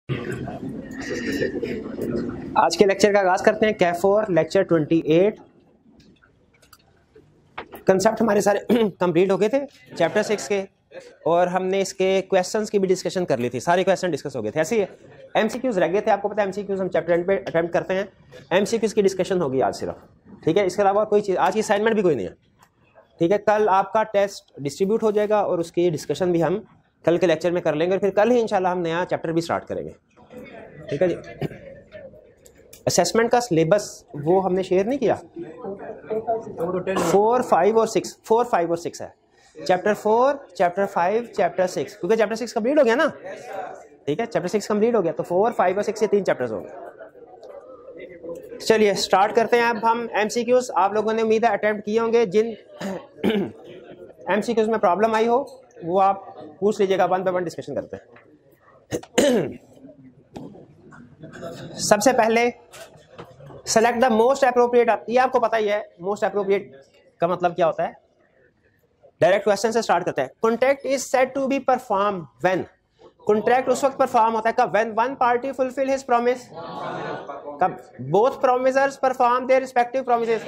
आज के लेक्चर का आगाज करते हैं। कैफोर लेक्चर 28। कंसेप्ट हमारे सारे कंप्लीट हो गए थे चैप्टर 6 के, और हमने इसके क्वेश्चंस की भी डिस्कशन कर ली थी। सारे क्वेश्चन डिस्कस हो गए थे। ऐसे ही एमसीक्यूज रह गए थे। आपको पता है एमसीक्यूज हम चैप्टर एंड पे अटेम्प्ट करते हैं। एमसीक्यूज की डिस्कशन होगी आज सिर्फ, ठीक है। इसके अलावा कोई चीज़ आज की असाइनमेंट भी कोई नहीं है, ठीक है। कल आपका टेस्ट डिस्ट्रीब्यूट हो जाएगा और उसकी डिस्कशन भी हम कल के लेक्चर में कर लेंगे, और फिर कल ही इंशाल्लाह हम नया चैप्टर भी स्टार्ट करेंगे, ठीक है जी। असेसमेंट का सिलेबस वो हमने शेयर नहीं किया। 4, 5 और 6 है। चैप्टर 4, चैप्टर 5, चैप्टर 6, क्योंकि चैप्टर 6 कंप्लीट हो गया ना, ठीक है। चैप्टर 6 कंप्लीट हो गया तो 4, 5 और 6 ये 3 चैप्टर्स हो गए। चलिए स्टार्ट करते हैं। अब हम एमसीक्यूज आप लोगों ने उम्मीद है अटेम्प्ट किए होंगे। जिन एमसीक्यूज में प्रॉब्लम आई हो वो आप पूछ लीजिएगा। 1 बाय 1 डिस्कशन करते हैं। सबसे पहले सेलेक्ट द मोस्ट अप्रोप्रिएट। ये आपको पता ही है मोस्ट अप्रोप्रिएट का मतलब क्या होता है। डायरेक्ट क्वेश्चन से स्टार्ट करते हैं। Contract is said to be perform when. Contract उस वक्त परफॉर्म होता है कब? When one party fulfil his promise. कब? Both promisors perform their respective promises.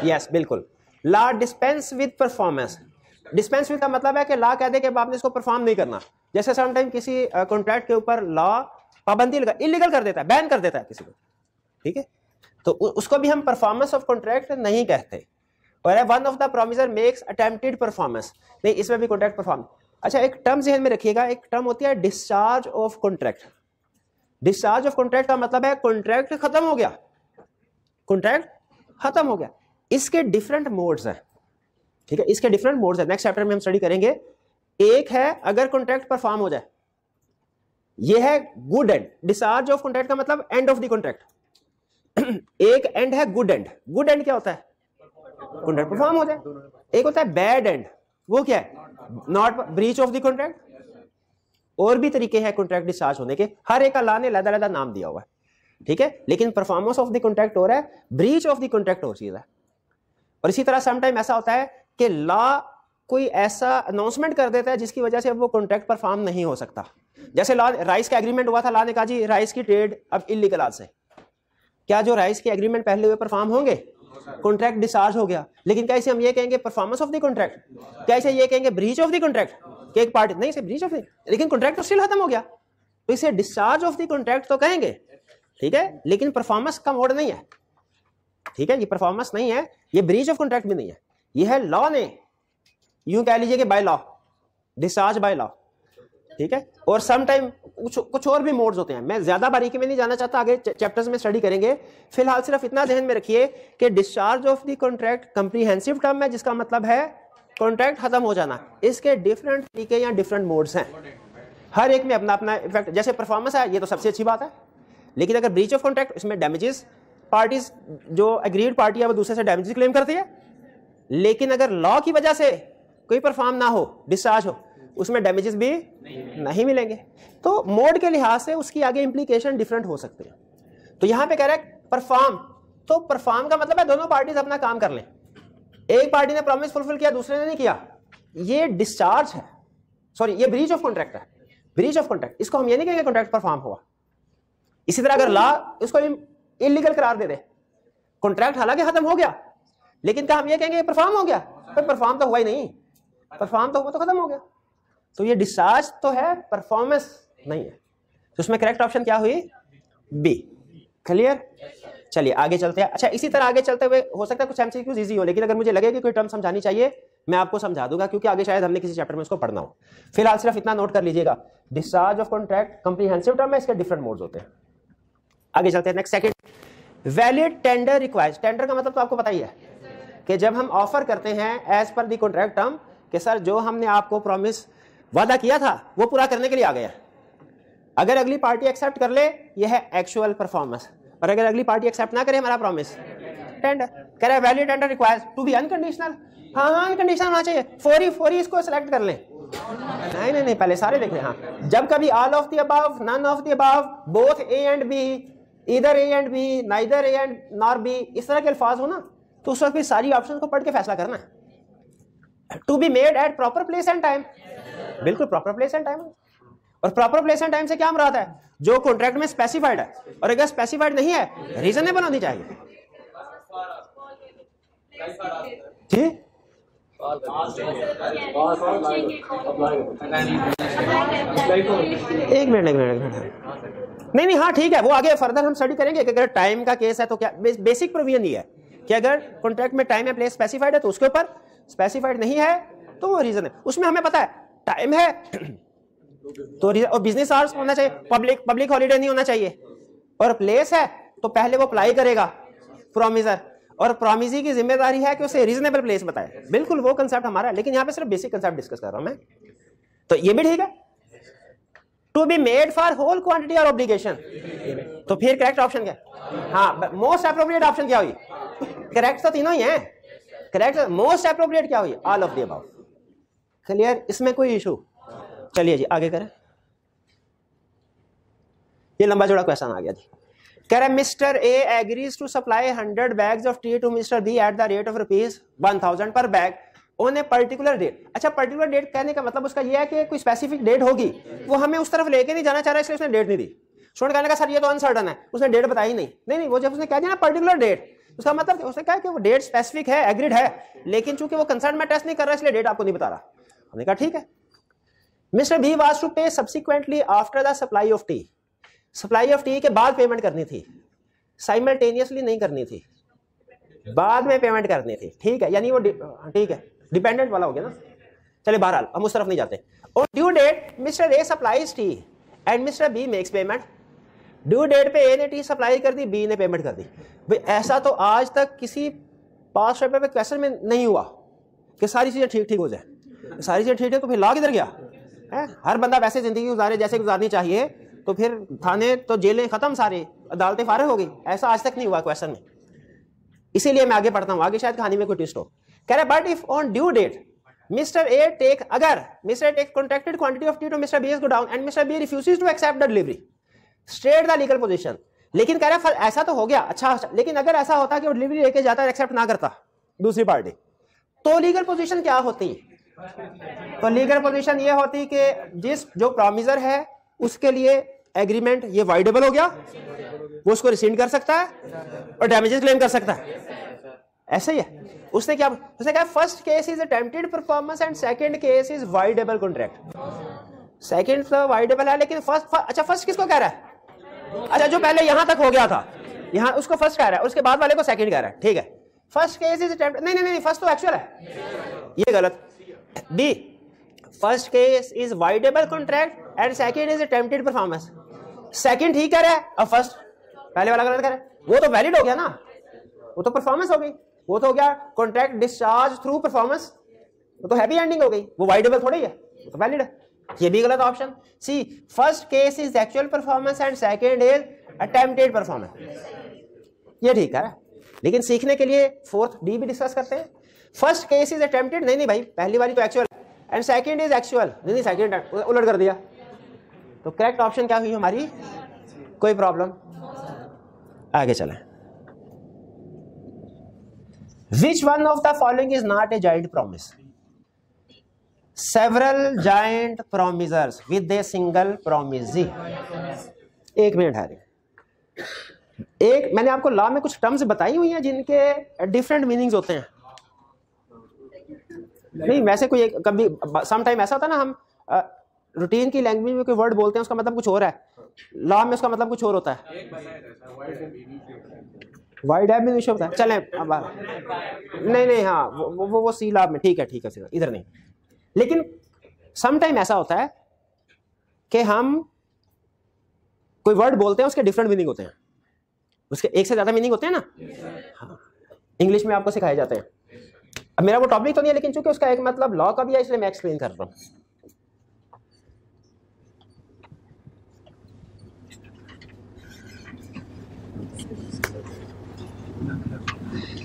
Yes, बिल्कुल। Law dispense with performance. Dispense with का मतलब है कि लॉ कह दे कि आपने इसको परफॉर्म नहीं करना। जैसे समटाइम किसी कॉन्ट्रैक्ट के ऊपर लॉ पाबंदी लगा, इलीगल कर देता है, बैन कर देता है किसी को, ठीक है। तो उसको भी हम परफॉर्मेंस ऑफ कॉन्ट्रैक्ट नहीं कहते। और one of the promisor makes attempted performance, नहीं, इसमें भी कॉन्ट्रैक्ट परफॉर्म। अच्छा, एक टर्म ज़हन में रखिएगा। एक टर्म होती है discharge of contract. Discharge of contract का मतलब है कॉन्ट्रैक्ट खत्म हो गया, कॉन्ट्रैक्ट खत्म हो गया। इसके डिफरेंट मोड्स हैं, ठीक है। इसके डिफरेंट मोड्स हैं, नेक्स्ट चैप्टर में हम स्टडी करेंगे। एक है अगर कॉन्ट्रैक्ट परफॉर्म हो जाए, ये है good and. Discharge of contract का मतलब एंड ऑफ द कॉन्ट्रैक्ट। एक एंड है गुड एंड। गुड एंड क्या होता है? कॉन्ट्रैक्ट परफॉर्म हो जाए। एक होता है बैड एंड, वो क्या है? Not breach of the contract. और भी तरीके हैं कॉन्ट्रैक्ट डिस्चार्ज होने के, हर एक अल्लाह ने अलग-अलग नाम दिया हुआ है, ठीक है। लेकिन परफॉर्मेंस ऑफ द कॉन्ट्रैक्ट हो रहा है, ब्रीच ऑफ द कॉन्ट्रैक्ट और चीज है। और इसी तरह समटाइम ऐसा होता है कि लॉ कोई ऐसा अनाउंसमेंट कर देता है जिसकी वजह से अब वो कॉन्ट्रैक्ट परफॉर्म नहीं हो सकता। जैसे लॉ राइस का एग्रीमेंट हुआ था, लॉ ने कहा जी राइस की ट्रेड अब इलीगल आज से। क्या जो राइस के एग्रीमेंट पहले हुए परफॉर्म होंगे? कॉन्ट्रैक्ट डिस्चार्ज हो गया। लेकिन क्या इसे हम ये कहेंगे परफॉर्मेंस ऑफ द कॉन्ट्रैक्ट? क्या इसे ये कहेंगे ब्रीच ऑफ द कॉन्ट्रैक्ट? कि एक पार्टी नहीं, इसे ब्रीच ऑफ द, लेकिन कॉन्ट्रैक्ट तो स्टिल खत्म हो गया, तो इसे डिस्चार्ज ऑफ द कॉन्ट्रैक्ट तो कहेंगे, ठीक है। लेकिन परफॉर्मेंस का मोड नहीं है, ठीक है। ये परफॉर्मेंस नहीं है, ये ब्रीच ऑफ कॉन्ट्रैक्ट भी नहीं है। ये है लॉ ने, यूं कह लीजिए कि by law, discharge by law, ठीक है। और सम टाइम कुछ और भी मोड्स होते हैं। मैं ज्यादा बारीकी में नहीं जाना चाहता, आगे चैप्टर्स में स्टडी करेंगे। फिलहाल सिर्फ इतना ध्यान में रखिए कि discharge of the contract comprehensive term है, जिसका मतलब है कॉन्ट्रैक्ट खत्म हो जाना। इसके डिफरेंट तरीके या डिफरेंट मोड्स हैं, हर एक में अपना अपना इफेक्ट। जैसे परफॉर्मेंस है, ये तो सबसे अच्छी बात है। लेकिन अगर ब्रीच ऑफ कॉन्ट्रैक्ट, इसमें डैमेजेस, पार्टीज जो एग्रीड पार्टी है वो दूसरे से डैमेजेस क्लेम करती है। लेकिन अगर लॉ की वजह से कोई परफॉर्म ना हो, डिस्चार्ज हो, उसमें डैमेजेस भी नहीं मिलेंगे। तो मोड के लिहाज से उसकी आगे इंप्लीकेशन डिफरेंट हो सकते हैं। तो यहां पे कह रहा है परफॉर्म, तो परफॉर्म का मतलब है दोनों पार्टीज अपना काम कर लें। एक पार्टी ने प्रॉमिस फुलफिल किया, दूसरे ने नहीं किया, ये डिस्चार्ज है, सॉरी ये ब्रीच ऑफ कॉन्ट्रैक्ट है। ब्रीच ऑफ कॉन्ट्रैक्ट, इसको हम ये नहीं कहेंगे कॉन्ट्रैक्ट परफॉर्म हुआ। इसी तरह अगर लॉ इसको इलीगल करार दे दे, कॉन्ट्रैक्ट हालांकि खत्म हो गया, लेकिन क्या हम ये कहेंगे परफॉर्म हो गया? परफॉर्म तो हुआ ही नहीं, परफॉर्म तो हुआ तो खत्म हो गया। तो ये डिस्चार्ज तो है, परफॉर्मेंस नहीं है। तो उसमें करेक्ट ऑप्शन क्या हुई? बी। क्लियर? चलिए आगे चलते हैं। अच्छा, इसी तरह आगे चलते हुए हो सकता है कुछ एमसीक्यूज इजी हो, लेकिन अगर मुझे लगे कि कोई टर्म समझानी चाहिए मैं आपको समझा दूंगा, क्योंकि आगे शायद हमने किसी चैप्टर में इसको पढ़ना हो। फिलहाल सिर्फ इतना नोट कर लीजिएगा, discharge of contract comprehensive term है, इसके डिफरेंट मोड्स होते हैं। आगे चलते हैं। Next, second, valid tender required. Tender का मतलब तो आपको पता ही है कि जब हम ऑफर करते हैं as per the contract term कि सर जो हमने आपको प्रॉमिस वादा किया था वो पूरा करने के लिए आ गया। अगर अगली पार्टी एक्सेप्ट कर ले, यह है एक्चुअल परफॉर्मेंस, और अगर अगली पार्टी एक्सेप्ट ना करे हमारा प्रॉमिस, टेंडर। कह रहा है valid tender requires to be unconditional. हाँ, अनकंडीशनल होना चाहिए। फौरी इसको सेलेक्ट कर लें। नहीं, पहले सारे देख लें। हाँ, जब कभी all of the above, none of the above, both A and B, either A and B, neither A and nor B, इस तरह के अल्फाज हो ना, तो उस वक्त भी सारी ऑप्शन को पढ़ के फैसला करना है। To be made at proper place and time, बिल्कुल प्रॉपर प्लेस एंड टाइम। और प्रॉपर प्लेस एंड टाइम से क्या मुराद है? जो कॉन्ट्रैक्ट में स्पेसिफाइड है, और अगर स्पेसिफाइड नहीं है रीजनेबल होनी चाहिए। ठीक, एक मिनट नहीं, हाँ ठीक है, वो आगे फर्दर हम स्टडी करेंगे कि अगर टाइम का केस है तो क्या। बेसिक प्रोविजन ये है कि अगर कॉन्ट्रैक्ट में टाइम या प्लेस स्पेसिफाइड है तो उसके ऊपर, स्पेसिफाइड नहीं है तो वो रीजन है। उसमें हमें पता है टाइम है तो रीजन, और बिजनेस आवर्स होना चाहिए, पब्लिक हॉलीडे नहीं होना चाहिए, और प्लेस है तो पहले वो अप्लाई करेगा प्रोमिसर, और प्रोमिसी की जिम्मेदारी है कि उसे रीजनेबल प्लेस बताए। बिल्कुल वो कंसेप्ट हमारा है, लेकिन यहाँ पे सिर्फ बेसिक कंसेप्ट डिस्कस कर रहा हूं मैं, तो ये भी ठीक है। To be made for whole quantity और ऑब्लिगेशन, तो फिर करेक्ट ऑप्शन क्या? हाँ, मोस्ट अप्रोप्रिएट ऑप्शन क्या हुई? करेक्ट तो तीनों ही हैं, करेक्ट। मोस्ट अप्रोप्रिएट क्या हुई? All of the above. Clear, इसमें कोई इशू? चलिए जी आगे करें। ये लंबा चौड़ा क्वेश्चन आ गया जी। कह रहा है mister A agrees to supply 100 bags of tea to mister B at the rate of ₹1000 per bag on a particular date. अच्छा, पर्टिकुलर डेट कहने का मतलब उसका ये है कि कोई स्पेसिफिक डेट होगी, वो हमें उस तरफ लेके नहीं जाना चाह रहा, इसलिए उसने डेट नहीं दी। स्टूडेंट कहने का सर ये तो अनसर्टन है, उसने डेट बताई नहीं, वो जब उसने कह दिया ना पर्टिकुलर डेट, उसका मतलब उसने कहा कि वो डेट स्पेसिफिक है, एग्रीड है, लेकिन चूंकि वो कंसर्न में टेस्ट नहीं कर रहा इसलिए डेट आपको नहीं बता रहा। हमने कहा ठीक है। मिस्टर बी वाज टू पे subsequently after the supply of T, supply of T के बाद पेमेंट करनी थी, साइमल्टेनियसली नहीं करनी थी, बाद में पेमेंट करनी थी। ठीक है, यानी वो ठीक है, डिपेंडेंट वाला हो गया ना। चलिए बहरहाल हम उस तरफ नहीं जाते। और due date mister A supplies tea and mister B makes payment. Due date पे ए ने टी सप्लाई कर दी, बी ने पेमेंट कर दी। भाई ऐसा तो आज तक किसी पास पेपर पे क्वेश्चन में नहीं हुआ कि सारी चीजें ठीक ठीक हो जाए। सारी चीजें ठीक है तो फिर लॉ किधर गया है? हर बंदा वैसे जिंदगी गुजारे जैसे गुजारनी चाहिए, तो फिर थाने तो जेलें खत्म, सारे अदालतें फारिग हो गई। ऐसा आज तक नहीं हुआ क्वेश्चन में, इसीलिए मैं आगे पढ़ता हूं, आगे शायद कहानी में कोई ट्विस्ट हो। कह रहा है but if on due date mister A take, अगर mister take contracted quantity of tea to mister B is go down and mister B refuses to accept the delivery, state the legal position. लेकिन कह रहा है ऐसा तो हो गया, अच्छा, लेकिन अगर ऐसा होता कि वो डिलीवरी लेके जाता है, एक्सेप्ट ना करता दूसरी पार्टी, तो लीगल पोजीशन क्या होती? तो लीगल पोजीशन ये होती कि जो प्रॉमिसर है उसके लिए एग्रीमेंट ये वाइडेबल हो गया, वो उसको रिसिंड कर सकता है और डैमेजेस क्लेम कर सकता है। ऐसा ही है। उसने कहा first case is attempted performance and second case is voidable contract. Second तो वाइडेबल है, लेकिन फर्स्ट किसको कह रहा है? अच्छा, जो पहले यहां तक हो गया था, यहां उसको फर्स्ट कह रहा है, उसके बाद वाले को सेकंड कह रहा है। ठीक है, फर्स्ट केस इज अटेम्प्टेड, नहीं, फर्स्ट तो एक्चुअल है, ये गलत। B, first case is voidable contract and second is attempted performance. Second ठीक कह रहा है और फर्स्ट पहले वाला गलत कह रहा है। वो तो वैलिड हो गया ना, वो तो परफॉर्मेंस हो गई, वो तो हो गया कॉन्ट्रैक्ट डिस्चार्ज थ्रू परफॉर्मेंस, वो तो हैप्पी एंडिंग हो गई, वो वाइडेबल थोड़ी है, वो तो वैलिड है। ये भी गलत option. C, first case is actual performance and second is attempted performance, ये ठीक है। लेकिन सीखने के लिए फोर्थ डी भी डिस्कस करते हैं। फर्स्ट केस इज अटेम्प्टेड, नहीं भाई, पहली वाली तो actual, and second is actual, नहीं सेकंड उलट कर दिया। तो करेक्ट ऑप्शन क्या हुई हमारी? कोई प्रॉब्लम? आगे चलें। Which one of the following is not a joint promise? Several joint promisors with a single promisee. एक मिनट है, एक मैंने आपको लॉ में कुछ टर्म्स बताई हुई हैं जिनके डिफरेंट मीनिंग्स होते हैं। नहीं, वैसे कोई कभी सम टाइम ऐसा होता है ना, हम रूटीन की लैंग्वेज में कोई वर्ड बोलते हैं उसका मतलब कुछ और है, लॉ में उसका मतलब कुछ और होता है। वाइड एब में होता है। चलें अब नहीं, हाँ वो सी लॉ में ठीक है, इधर नहीं। लेकिन सम टाइम ऐसा होता है कि हम कोई वर्ड बोलते हैं उसके डिफरेंट मीनिंग होते हैं, उसके एक से ज्यादा मीनिंग होते हैं ना। हाँ, इंग्लिश में आपको सिखाए जाते हैं। अब मेरा वो टॉपिक तो नहीं है, लेकिन चूंकि उसका एक मतलब लॉ का भी है इसलिए मैं एक्सप्लेन कर रहा हूं।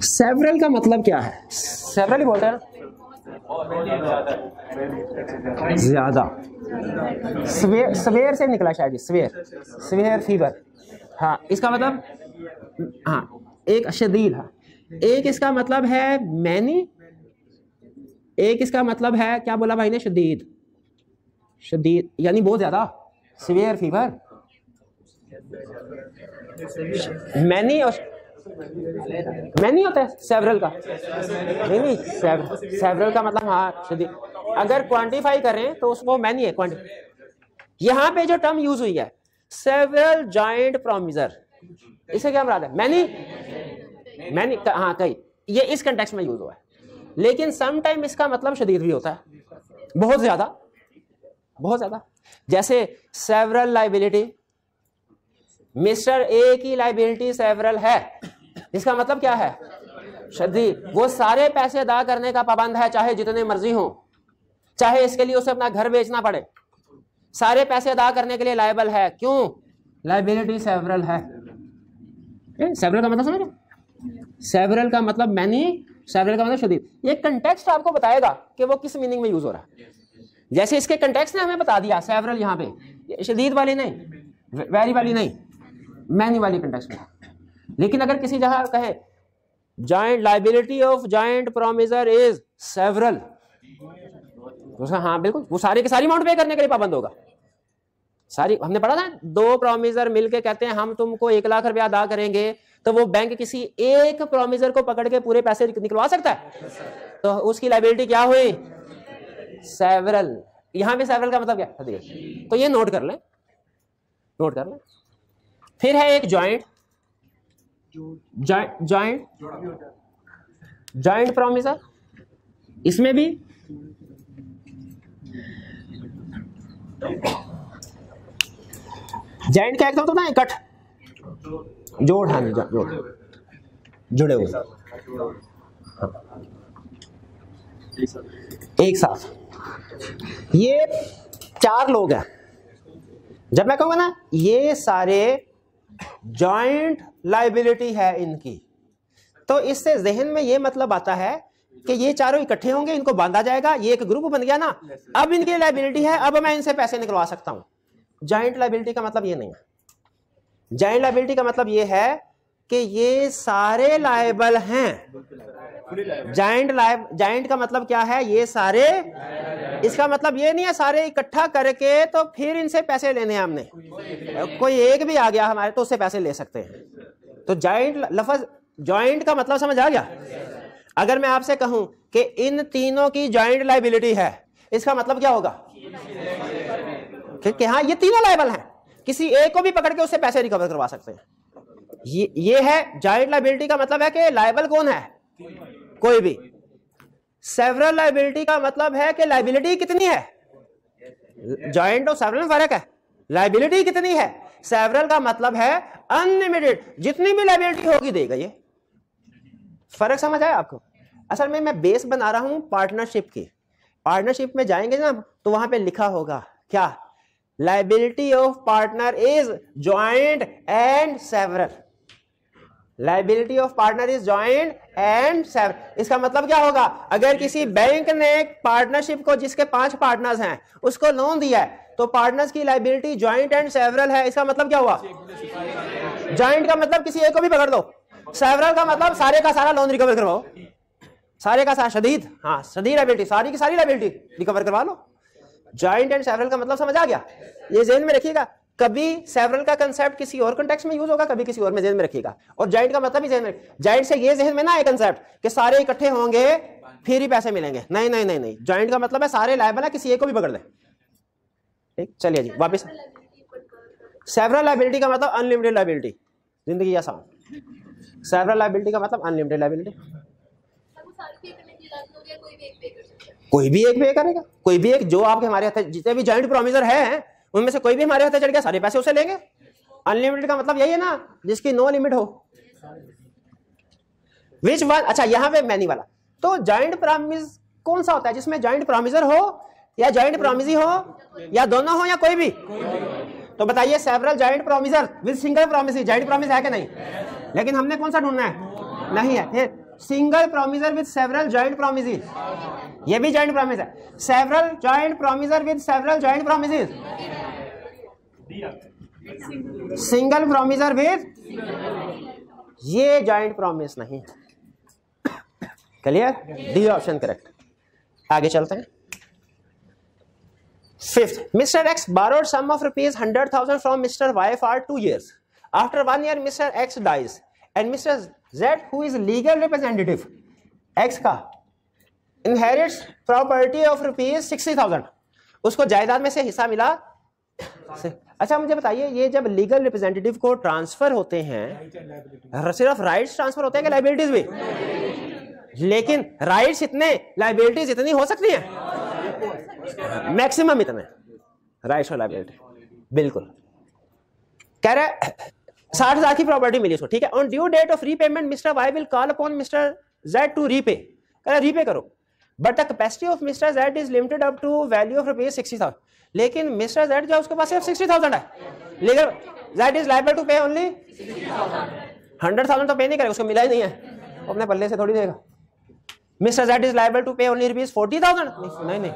सेवरल का मतलब क्या है? सेवरल ही बोलते हैं ना, ज्यादा। स्वेयर से निकला शायद, स्वेयर फीवर। हाँ, इसका मतलब, हाँ एक शदीद, हाँ एक इसका मतलब है मैनी, एक इसका मतलब है क्या बोला भाई ने? शदीद यानी बहुत ज्यादा। सीवियर फीवर, मैनी और मैनी होता है सेवरल का, नहीं सेवरल का मतलब हाँ अगर क्वांटिफाई करें तो उसको मैनी है। यहाँ पे जो टर्म यूज हुई है सेवरल जॉइंट प्रोमिजर, इसे क्या मराद है? मैनी हाँ कई, ये इस कंटेक्स्ट में यूज हुआ है, लेकिन सम टाइम इसका मतलब शदीद भी होता है, बहुत ज्यादा। जैसे सेवरल लाइबिलिटी, मिस्टर ए की लाइबिलिटी सेवरल है, इसका मतलब क्या है? शदीद। वो सारे पैसे अदा करने का पाबंद है, चाहे जितने मर्जी हो, चाहे इसके लिए उसे अपना घर बेचना पड़े, सारे पैसे अदा करने के लिए लायबल है। क्यों? लाइबिलिटी सेवरल है। सेवरल का मतलब समझ रहे? सेवरल का मतलब मैनी, सेवरल का मतलब शदीद। ये कंटेक्स्ट आपको बताएगा कि वो किस मीनिंग में यूज हो रहा है। जैसे इसके कंटेक्स्ट ने हमें बता दिया सेवरल, यहाँ पे शदीद वाली नहीं, वेरी वाली नहीं, मैनी वाली कंटेक्स्ट में। लेकिन अगर किसी जगह कहे joint liability of joint promisor is several, तो हाँ बिल्कुल वो सारी की सारी अमाउंट पे करने के लिए पाबंद होगा। सारी हमने पढ़ा था, दो प्रोमिसर मिलके कहते हैं हम तुमको 1 लाख रुपया अदा करेंगे, तो वो बैंक किसी एक प्रोमिसर को पकड़ के पूरे पैसे निकलवा सकता है, तो उसकी लाइबिलिटी क्या हुई? सेवरल। यहां पे सेवरल का मतलब क्या? तो ये नोट कर लें। फिर है एक जॉइंट प्रोमिसर, इसमें भी जॉइंट का एक तो ना इकट्ठ, जोड़, हाँ जोड़, जुड़े हुए एक साथ। ये 4 लोग हैं। जब मैं कहूंगा ना ये सारे जॉइंट लाइबिलिटी है इनकी, तो इससे जहन में ये मतलब आता है कि ये चारों इकट्ठे होंगे, इनको बांधा जाएगा, ये एक ग्रुप बन गया ना, अब इनकी लाइबिलिटी है, अब मैं इनसे पैसे निकलवा सकता हूं। जॉइंट लाइबिलिटी का मतलब ये नहीं है। जॉइंट लाइबिलिटी का मतलब ये है कि ये सारे लायबल हैं। जॉइंट का मतलब क्या है? ये सारे, इसका मतलब ये नहीं है सारे इकट्ठा करके तो फिर इनसे पैसे लेने हैं हमने, कोई एक भी आ गया हमारे तो उससे पैसे ले सकते हैं। तो जॉइंट लफ्ज, जॉइंट का मतलब समझ आ गया? अगर मैं आपसे कहूं कि इन तीनों की जॉइंट लाइबिलिटी है, इसका मतलब क्या होगा? कि हाँ ये तीनों लायबल हैं, किसी एक को भी पकड़ के उससे पैसे रिकवर करवा सकते हैं। ये है जॉइंट लायबिलिटी का मतलब है कि लायबल कौन है? कोई भी। सेवरल लायबिलिटी का मतलब है कि लायबिलिटी कितनी है। जॉइंट और सेवरल में फर्क है, लायबिलिटी कितनी है। सेवरल का मतलब है अनलिमिटेड, जितनी भी लायबिलिटी होगी देगा। ये फर्क समझ आया आपको? असल में मैं बेस बना रहा हूं पार्टनरशिप की। पार्टनरशिप में जाएंगे ना तो वहां पे लिखा होगा क्या? Liability of partner is joint and several. Liability of partner is joint and several. इसका मतलब क्या होगा? अगर किसी बैंक ने पार्टनरशिप को, जिसके 5 पार्टनर्स हैं, उसको लोन दिया है, तो पार्टनर्स की लायबिलिटी जॉइंट एंड सेवरल है। इसका मतलब क्या हुआ? जॉइंट का मतलब किसी एक को भी पकड़ लो, सेवरल का मतलब सारे का सारा लोन रिकवर करवाओ, सारे का सारा शदीद, हाँ शदीद लायबिलिटी, सारी की सारी लायबिलिटी रिकवर करवा लो। जॉइंट एंड सेवरल का मतलब समझ आ गया? ये ज़हन में रखिएगा। कभी सेवरल का कंसेप्ट किसी और कॉन्टेक्स्ट में यूज होगा, कभी किसी और में ज़हन में रखिएगा। और जॉइंट का मतलब भी ज़हन में, जॉइंट से ये ज़हन में ना एक कंसेप्ट कि सारे इकट्ठे होंगे फिर ही पैसे मिलेंगे, नहीं नहीं नहीं नहीं। जॉइंट का मतलब है सारे लायबल है, किसी एक को भी पकड़ ले। ठीक, चलिए जी वापस। सेवरल लायबिलिटी का मतलब अनलिमिटेड लायबिलिटी, जिंदगी आसान। सेवरल लायबिलिटी का मतलब अनलिमिटेड लायबिलिटी। कोई भी एक पे करेगा, कोई भी एक, जो आपके हमारे हाथ, जितने भी जॉइंट प्रोमिसर हैं उनमें से कोई भी हमारे हाथ चढ़ गया, सारे पैसे उसे लेंगे। अनलिमिटेड का मतलब यही है ना, जिसकी नो लिमिट हो। विच वन, अच्छा यहां पे मैनी वाला, तो जॉइंट प्रॉमिस कौन सा होता है? जिसमें जॉइंट प्रोमिसर हो या जॉइंट प्रोमिसी हो या दोनों हो या कोई भी। तो बताइए several joint promisor with single promisee, joint promise है कि नहीं? लेकिन हमने कौन सा ढूंढना है? नहीं है। फिर single promisor with several joint promisee, ये भी जॉइंट प्रोमिस है। Several joint promisor with several joint promises, single promisor with, ये जॉइंट प्रोमिस नहीं। क्लियर? D option correct. आगे चलते हैं। Fifth, Mr. X borrowed sum of rupees 100,000 from Mr. Y for 2 years. After 1 year, Mr. X dies, and Mr. Z, who is legal representative, X का inherits property of rupees 60,000. उसको जायदाद में से हिस्सा मिला। अच्छा मुझे बताइए, ये जब लीगल रिप्रेजेंटेटिव को ट्रांसफर होते हैं, सिर्फ राइट्स ट्रांसफर होते हैं कि लाइबिलिटीज भी? लेकिन राइट्स इतने, लाइबिलिटीज इतनी हो सकती हैं, मैक्सिमम इतने राइट्स और लाइबिलिटी। बिल्कुल कह रहे 60,000 की प्रॉपर्टी मिली उसको, ठीक है। On due date of repayment mister Y will call upon mister Z to repay, कह रहे रीपे करो, but the capacity of mister Z is limited up to value of rupees 60,000। लेकिन मिस्टर जेड जो उसके पास सिर्फ 60,000 है, legal Z is liable to pay only 100,000 तो पे नहीं करेगा, उसको मिला ही नहीं है, अपने पल्ले से थोड़ी देगा। Mister Z is liable to pay only rupees 40,000, नहीं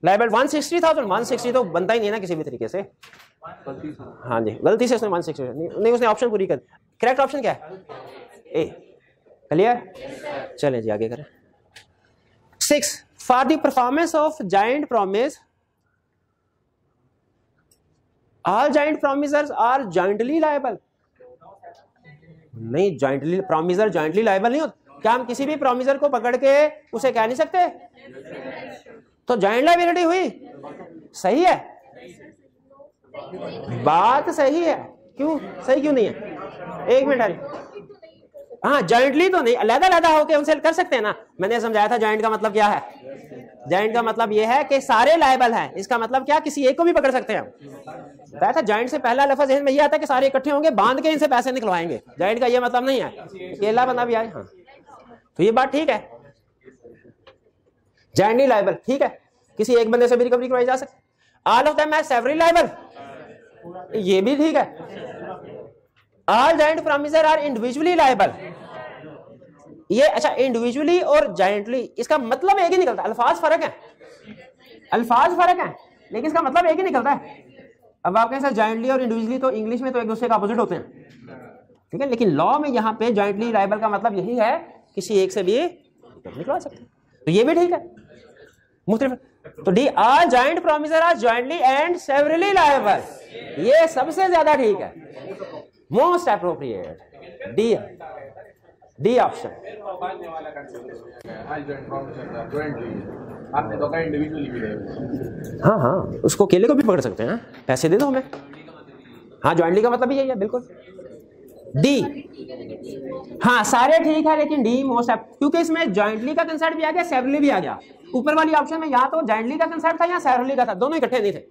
लायबल 160,000, 160 तो बनता ही नहीं ना किसी भी तरीके से। हाँ जी, गलती से उसने 160 नहीं, उसने ऑप्शन पूरी कर। करेक्ट ऑप्शन क्या है? ए। क्लियर? चलें जी आगे करें। 6, for the performance of joint promise all joint promisors are jointly liable. नहीं, जॉइंटली प्रॉमिसर जॉइंटली लायबल नहीं होता। क्या हम किसी भी प्रॉमिसर को पकड़ के उसे कह नहीं सकते? तो जॉइंट लायबिलिटी हुई। सही है, बात सही है। क्यों सही क्यों नहीं है? एक मिनट। हाँ जॉइंटली तो नहीं, अलग-अलग होके उनसे कर सकते हैं ना। मैंने समझाया था जॉइंट का मतलब क्या है। जॉइंट का मतलब यह है कि सारे लायबल हैं। इसका मतलब क्या, किसी एक को भी पकड़ सकते हैं हम। बताया था जॉइंट से पहला लफ्ज में यह आता है कि सारे इकट्ठे होंगे, बांध के इनसे पैसे निकलवाएंगे। जॉइंट का यह मतलब नहीं है अकेला बंदा भी आए। हाँ तो ये बात ठीक है, जॉइंटली लायबल ठीक है, किसी एक बंदे से भी रिकवरी करवाई जा सकती। All of them are severally liable, ये भी ठीक है। All joint promiser are individually liable, ये अच्छा इंडिविजुअली और जॉइंटली इसका मतलब एक ही निकलता है। अल्फाज फर्क है, अल्फाज फर्क है, लेकिन इसका मतलब एक ही निकलता है। अब आप कहें सर जॉइंटली और इंडिविजुअली तो इंग्लिश में तो एक दूसरे का अपोजिट होते हैं, ठीक है, लेकिन लॉ में यहाँ पे जॉइंटली लायबल का मतलब यही है किसी एक से भी निकलवा सकते हैं, तो ये भी ठीक है। मुख्तलिफ तो D are joint promiser are jointly and severally liable, ये सबसे ज्यादा ठीक है, most appropriate D, D option. आपने तो कहा इंडिविजुअली भी हाँ हाँ उसको अकेले को भी पकड़ सकते हैं, पैसे दे दो हमें। हाँ जॉइंटली का मतलब यही है बिल्कुल। डी हाँ सारे ठीक है, लेकिन डी मोस्ट क्योंकि इसमें जॉइंटली का कंसेप्ट भी आ गया, सेवरली भी आ गया। ऊपर वाली ऑप्शन में या तो जॉइंटली का कंसेप्ट था या सेवरली का था, दोनों इकट्ठे नहीं थे।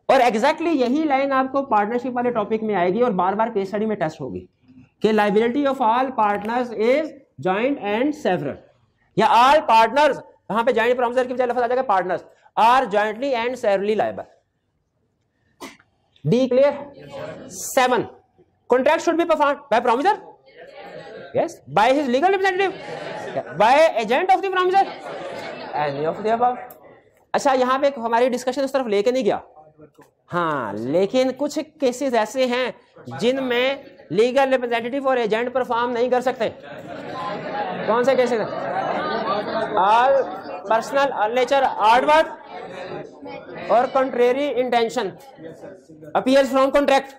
और एग्जैक्टली यही लाइन आपको पार्टनरशिप वाले टॉपिक में आएगी और बार बार केस स्टडी में टेस्ट होगी कि liability of all partners is joint and several, या ऑल पार्टनर्स, वहां पे जॉइंट प्रॉमिसर की बजाय लफ्ज आ जाएगा partners are jointly and severally liable. D clear. 7, contract should be performed by promisor, yes, by his legal representative, by agent of the promisor, any of the above। अच्छा यहाँ पे हमारी डिस्कशन उस तरफ लेके नहीं गया। हाँ लेकिन कुछ केसेस ऐसे हैं जिनमें लीगल रिप्रेजेंटेटिव और एजेंट परफॉर्म नहीं कर सकते। कौन से केसेस हैं? All personal all nature hard work और contrary intention appears from contract.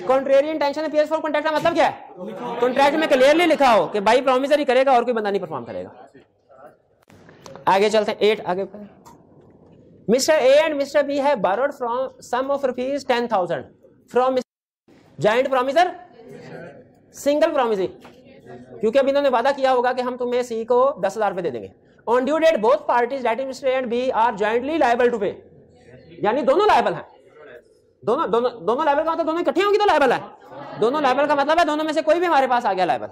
Contrary intention appears from contract का मतलब क्या है? कॉन्ट्रैक्ट में क्लियरली लिखा हो कि भाई प्रॉमिसर ही करेगा और कोई बंदा नहीं परफॉर्म करेगा। आगे चलते हैं 8 आगे। Mister A and mister B है borrowed from sum of rupees 10,000 from joint promiser single promissory, क्योंकि अब इन्होंने वादा किया होगा कि हम तुम्हें सी को 10,000 रुपए दे देंगे। On due date both parties that is mister A and B are jointly liable to pay, यानी दोनों लायबल हैं। दोनों लायबल का मतलब दोनों इकट्ठे होंगे तो लायबल है। दोनों लायबल का मतलब है दोनों में से कोई भी हमारे पास आ गया liable.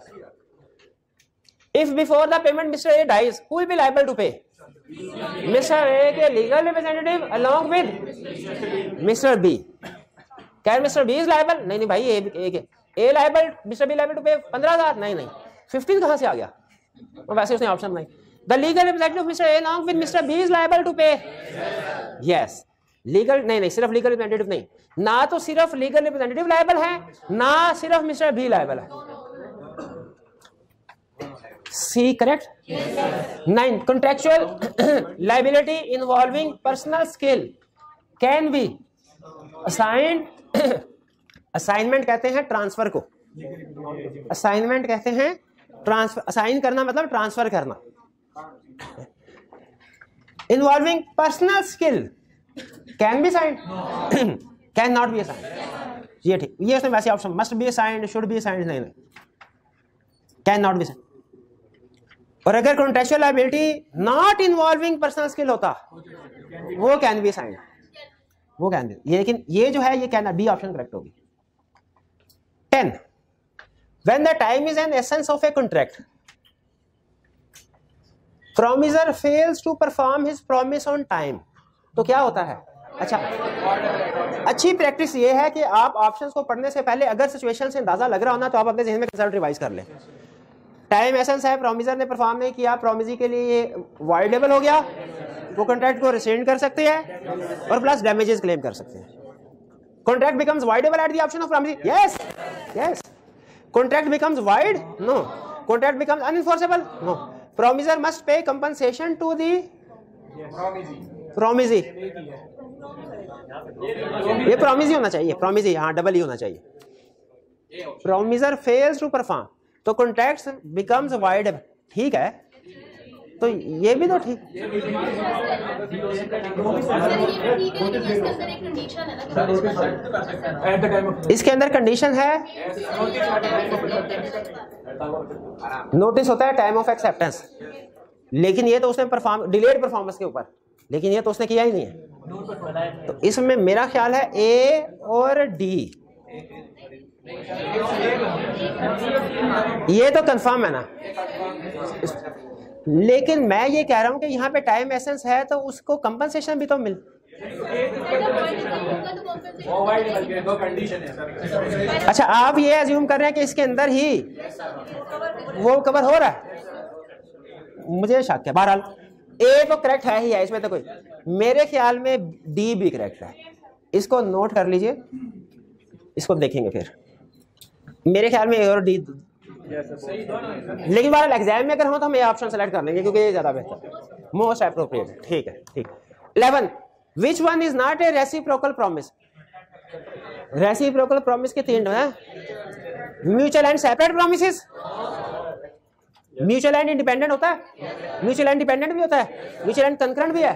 If before the payment mister A dies who will be liable to pay? Mister A के legal representative along with mister B. Can mister B is liable? नहीं भाई A liable, mister B liable to pay 15,000? नहीं 15 कहां से आ गया? तो वैसे उसने ऑप्शन बनाई। The legal representative mister A along with mister B is liable to pay. Yes legal नहीं सिर्फ लीगल रिप्रेजेंटेटिव नहीं, ना तो सिर्फ लीगल रिप्रेजेंटेटिव लायबल है ना सिर्फ मिस्टर बी लायबल है। C correct. 9 contractual liability involving personal skill can be assigned, assignment कहते हैं ट्रांसफर को, असाइनमेंट कहते हैं ट्रांसफर, असाइन करना मतलब ट्रांसफर करना। Involving personal skill can be signed, can not be assigned, ये ठीक, ये उसमें वैसे option must be assigned, should be assigned नहीं, कैन नॉट बी असाइंड। और अगर contractual liability not involving personal skill होता वो कैन बी असाइंड, वो कैन बी, लेकिन ये जो है ये कैन, बी ऑप्शन करेक्ट होगी। 10 when the time is an essence of a contract, promiser fails to perform his promise on time, तो क्या होता है? अच्छा, अच्छी प्रैक्टिस ये है कि आप ऑप्शंस को पढ़ने से पहले अगर सिचुएशन से अंदाजा लग रहा हो ना तो आप अपने जहन में कंसल्ट रिवाइज कर लें। टाइम एसेंस है, प्रोमिसर ने परफॉर्म नहीं किया, प्रोमिसी के लिए ये वाइडेबल हो गया, वो कॉन्ट्रैक्ट को रिसेंड कर सकते हैं और प्लस डैमेजेस क्लेम कर सकते हैं। Contract becomes voidable at the option of promisee, yes yes. Contract becomes void, no. Contract becomes unenforceable, no. Promisor must pay compensation to the promisee, ये प्रोमिसी होना चाहिए, प्रोमिसी, हाँ डबल ही होना चाहिए। प्रोमिसर फेल्स टू परफॉर्म तो contract becomes void, ठीक है, तो ये भी तो ठीक। इसके अंदर कंडीशन है, नोटिस होता है टाइम ऑफ एक्सेप्टेंस, लेकिन ये तो उसने परफॉर्म डिलेड परफॉर्मेंस के ऊपर, लेकिन ये तो उसने किया ही नहीं है। तो इसमें मेरा ख्याल है ए और डी, ये तो कंफर्म है ना। लेकिन मैं ये कह रहा हूं कि यहाँ पे टाइम एसेंस है तो उसको कंपनसेशन भी तो मिल, अच्छा आप ये अज्यूम कर रहे हैं कि इसके अंदर ही वो कवर हो रहा है, मुझे शक है। बहरहाल ए तो करेक्ट है ही है, इसमें तो कोई, मेरे ख्याल में डी भी करेक्ट है, इसको नोट कर लीजिए, इसको देखेंगे फिर। मेरे ख्याल में ए और डी, लेकिन बार एग्जाम में अगर हो तो हम ये ऑप्शन सेलेक्ट कर लेंगे क्योंकि ये ज्यादा बेहतर, मोस्ट एप्रोप्रिएट, ठीक है ठीक। 11 which one is not a reciprocal promise, reciprocal promise के तीन है, mutual and separate promises, mutual and independent होता है, म्यूचुअल एंड डिपेंडेंट भी होता है, म्यूचुअल एंड कंकरेंट भी है,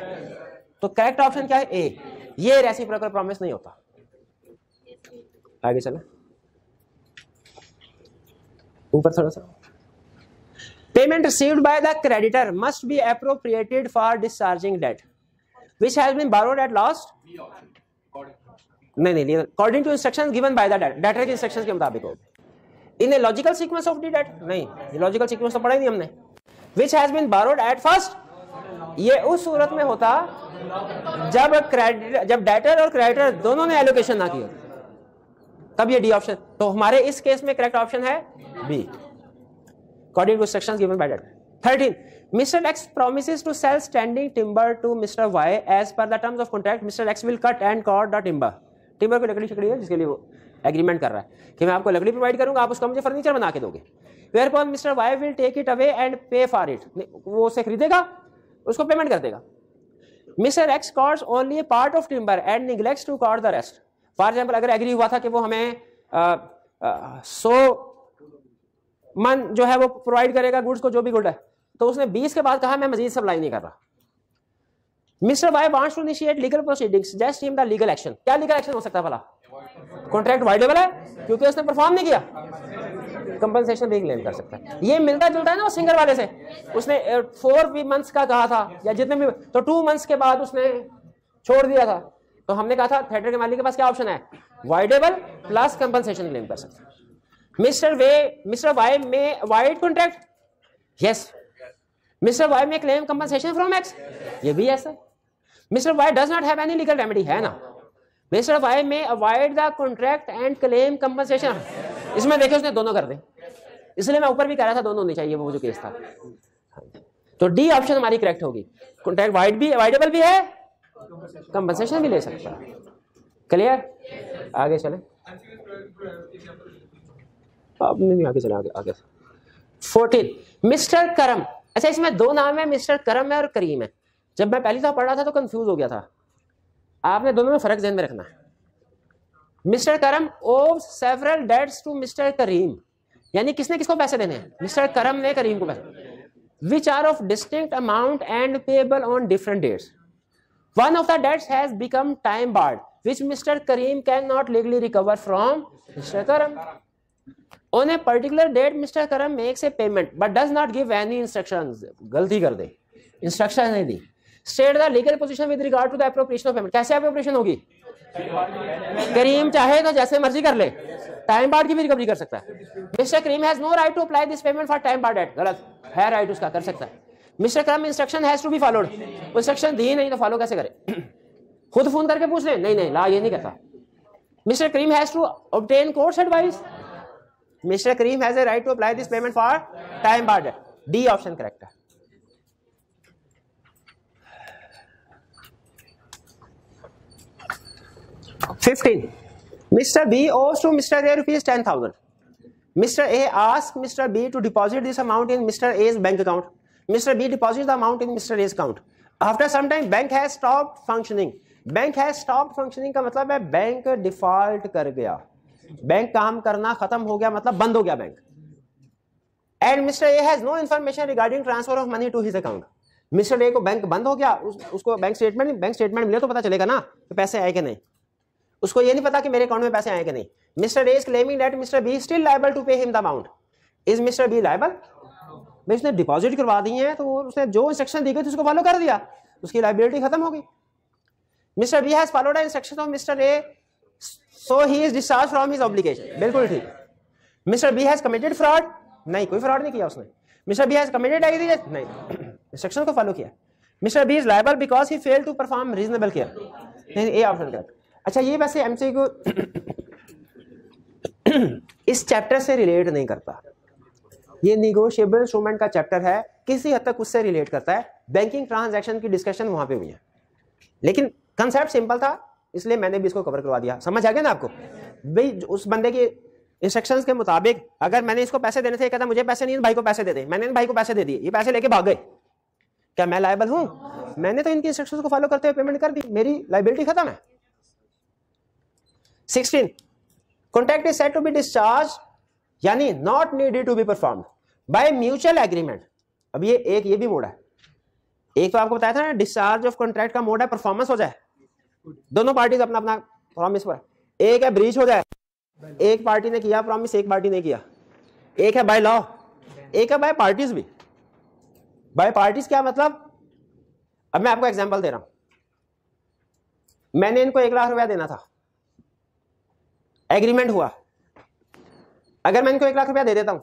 तो करेक्ट ऑप्शन क्या है? ए, ये रेसिप्रोकल प्रॉमिस नहीं होता। आगे चले ऊपर थोड़ा सा, payment received by the creditor must be appropriated for discharging debt which has been borrowed at last, नहीं according to instructions given by the debtor के इंस्ट्रक्शंस के मुताबिक हो, in a logical sequence of the debt, नहीं ये logical sequence तो पढ़ा ही नहीं हमने। Which has been borrowed at first, ये उस सूरत में होता जब डेटर और क्रेडिटर दोनों ने एलोकेशन ना की, तब ये डी ऑप्शन, तो हमारे इस केस में करेक्ट ऑप्शन है B, according to instructions given by debtor. 13 mister X promises to sell standing timber to mister Y as per the terms of contract, mister X will cut and cart the timber, timber को लकड़ी शकड़ी है जिसके लिए वो agreement कर रहा है कि मैं आपको लकड़ी प्रोवाइड करूंगा, आप उसका मुझे फर्नीचर बना के दोगे। Whereupon mister Y will take it away and pay for it, वो उसे खरीदेगा, उसको पेमेंट कर देगा। Mister X cuts only a part of timber and neglects to cut the rest. For example अगर एग्री हुआ था कि वो हमें 100 मन जो है वो प्रोवाइड करेगा गुड्स को, जो भी गुड है, तो उसने 20 के बाद कहा मैं मजीद सप्लाई नहीं कर रहा। Mister Y wants to initiate legal proceedings, suggest him the legal action. क्या लीगल एक्शन हो सकता है भला? कॉन्ट्रैक्ट वाइडेबल है क्योंकि उसने परफॉर्म नहीं किया, कंपनसेशन भी क्लेम कर सकता है। ये मिलता जुलता है ना वो सिंगर वाले से, उसने 4 मंथ्स का कहा था या जितने भी, तो 2 मंथ्स के बाद उसने छोड़ दिया था, तो हमने कहा था थिएटर के मालिक के पास क्या ऑप्शन है? वाइडेबल प्लस कंपनसेशन क्लेम कर सकता है। Mister Y may void contract, yes. Mister Y may claim compensation from X, ये भी यस है। Mister Y does not have any legal remedy, है ना। Mister Y may avoid the contract and claim compensation, इसमें देखिए उसने दोनों कर दे, इसलिए मैं ऊपर भी कह रहा था दोनों होनी चाहिए वो जो केस था। तो डी ऑप्शन हमारी करेक्ट होगी, कॉन्ट्रैक्ट वाइड भी वाइडेबल भी है, कंपनसेशन भी ले सकता है। क्लियर? आगे चले, अब नहीं आगे चले, आगे 14 मिस्टर करम। अच्छा इसमें 2 नाम है, मिस्टर करम है और करीम है। जब मैं पहली दफा पढ़ रहा था तो कंफ्यूज हो गया था, आपने दोनों में फर्क ध्यान में रखना है। मिस्टर करम ओव सेवरल डेट्स टू मिस्टर करीम, यानी किसने किसको पैसे देने हैं? मिस्टर करम ने करीम को पैसे, which are of distinct amount and payable on different dates. One of the debts has become time barred, which Mr. Karim cannot legally recover from Mr. Karam. On a particular date, Mr. Karam makes a payment but does not give any instructions. गलती कर दे, instruction नहीं दी. State the legal position with regard to the appropriation of payment. कैसे appropriation होगी? करीम चाहे तो जैसे मर्जी कर ले, टाइम बार्ड की भी रिकवरी कर सकता है। Mister Karim has no right to apply this payment for time barred debt, गलत है, राइट उसका कर सकता है। Mister Karam instruction has to be followed, instruction दी नहीं तो फॉलो कैसे करे? खुद फोन करके पूछ ले, नहीं नहीं ला ये नहीं कहता। Mister Karim has to obtain courts advice, mister Karim has a right to apply this payment for time barred debt, D option correct है। Mr. B owes to Mr. A rupees 10,000. Mr. A asks Mr. B to deposit this amount in Mr. A's bank account. Mr. B deposits the amount in Mr. A's account. After some time, bank has stopped functioning. Bank has stopped functioning का मतलब है bank default कर गया, bank काम करना खत्म हो गया, मतलब बंद हो गया bank. And Mr. A has no information regarding transfer of money to his account. Mr. A को बैंक बंद हो गया, उसको बैंक स्टेटमेंट मिले तो पता चलेगा ना कि पैसे आए कि नहीं, उसको ये नहीं पता कि मेरे अकाउंट में पैसे आए कि नहीं। Mister A is claiming that mister B still liable to pay him the amount. Is mister B liable? भाई उसने डिपॉजिट करवा दी है तो उसने जो इंस्ट्रक्शन दी गई थी उसको फॉलो कर दिया, उसकी लायबिलिटी खत्म हो गई। Mister B has followed the instruction of mister A so he is discharge from his obligation, बिल्कुल ठीक। Mister B has committed fraud, नहीं कोई फ्रॉड नहीं किया उसने। Mister B has committed aggregate, नहीं इंस्ट्रक्शन को फॉलो किया। Mister B is liable because he failed to perform reasonable care, नहीं ए ऑप्शन करेक्ट। अच्छा ये वैसे एमसीक्यू इस चैप्टर से रिलेट नहीं करता, ये निगोशिएबल इंस्ट्रूमेंट का चैप्टर है, किसी हद तक उससे रिलेट करता है, बैंकिंग ट्रांजैक्शन की डिस्कशन वहां पे हुई है, लेकिन कंसेप्ट सिंपल था इसलिए मैंने भी इसको कवर करवा दिया। समझ आ गया ना आपको? भाई उस बंदे के इंस्ट्रक्शंस के मुताबिक अगर मैंने इसको पैसे देने थे, कहता मुझे पैसे नहीं, भाई को पैसे दे दे, मैंने भाई को पैसे दे दिए, ये पैसे लेके भाग गए, क्या मैं लायबल हूं? मैंने तो इनकी इंस्ट्रक्शंस को फॉलो करते हुए पेमेंट कर दी, मेरी लायबिलिटी खत्म है। 16 contract is said to be discharge यानी not needed to be performed by mutual agreement. अब ये एक ये भी मोड है, एक तो आपको बताया था ना डिस्चार्ज ऑफ कॉन्ट्रैक्ट का मोड है परफॉर्मेंस हो जाए, दोनों पार्टीज अपना अपना प्रॉमिस पर, एक है ब्रीच हो जाए, एक पार्टी ने किया प्रॉमिस एक पार्टी ने किया, एक है बाय लॉ, एक है बाय पार्टीज भी। बाय पार्टीज क्या मतलब? अब मैं आपको एग्जांपल दे रहा हूं, मैंने इनको 1 लाख रुपया देना था, एग्रीमेंट हुआ, अगर मैं इनको 1 लाख रुपया दे देता हूं,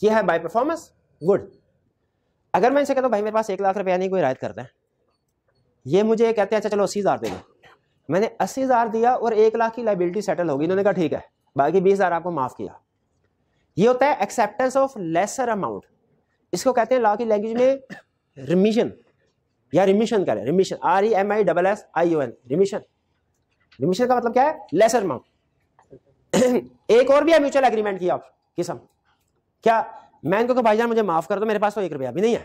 यह है बाय परफॉर्मेंस, गुड। अगर मैं इनसे कहता हूं भाई मेरे पास 1 लाख रुपया नहीं, कोई रायत करता है, ये मुझे कहते हैं अच्छा चलो 80,000 दे दो, मैंने 80,000 दिया और 1 लाख की लायबिलिटी सेटल होगी, इन्होंने कहा ठीक है बाकी 20,000 आपको माफ किया। ये होता है एक्सेप्टेंस ऑफ लेसर अमाउंट, इसको कहते हैं लॉ की लैंग्वेज में रिमिशन या रिमिशन करें, रिमिशन REMISSION, रिमिशन। रिमिशन का मतलब क्या है? Lesser amount. एक और भी है म्यूचुअल एग्रीमेंट की किस्म, क्या मैं इनको भाईजान मुझे माफ कर दो, मेरे पास तो 1 रुपया भी नहीं है,